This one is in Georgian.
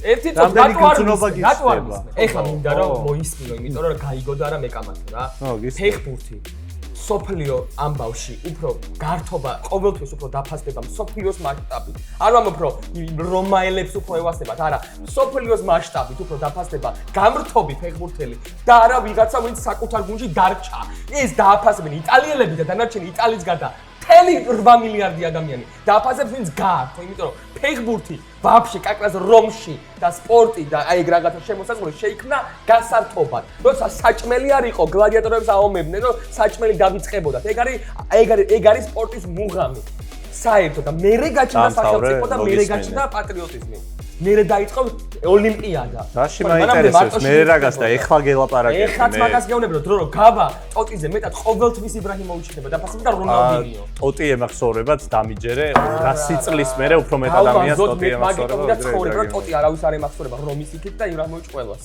ერთი რატო არ მისმენ? ეხლა მინდა რომ მოისმინო, იმიტომ რომ გაიგო და არა მეკამათო რა. ფეხბურთი სოფლიო ამბავში უფრო გართობა ყოველთვის უფრო დაფასდება სოფლიოს მასშტაბით. არ ვამბობ რომ რომაელებს უფრო ევასებათ, არა, სოფლიოს მასშტაბით უფრო დაფასდება გამრთობი ფეხბურთელი და არა ვიღაცა ვინც საკუთარ გუნდში დარჩა. ეს დააფასებენ იტალიელები და დანარჩენი იტალიის გარდა 8 მილიარდი ადამიანი დააფასებს ვინც გაართო, იმიტომ რომ ფეხბურთი ვაფშე კაკრას რომში და სპორტი და აი რაღაცა შემოსაზღვრე შეიქმნა გასართობად. როცა საჭმელი არ იყო, გლადიატორებს აომებდნენ, რომ საჭმელი დავიწყებოდათ. ეგ არის სპორტის მუღამი. საერთოდ და მერე გაჩნდა სახელმწიფო და მერე გაჩნდა პატრიოტიზმი. მერე დაიწყო ოლიმპიადა. რაში მაინტერესებს მე რაგას და ეხლა გელაპარაკებ. ეხლაც მაგას გეუბნები, რომ გავა ტოტიზე მეტად ყოველთვის იბრაჰიმოვიჩი ხდება დაფასება და რონალდინიო. ტოტი ემახსოვრებათ დამიჯერე 100 წლის მერე უფრო მეტ ადამიანს ტოტი ემახსოვრება. მაგიტომდა ცხოვრება, რომ ტოტი არავის არ ემახსოვრება რომის იქით და იბრაჰიმოვიჩი ყველას.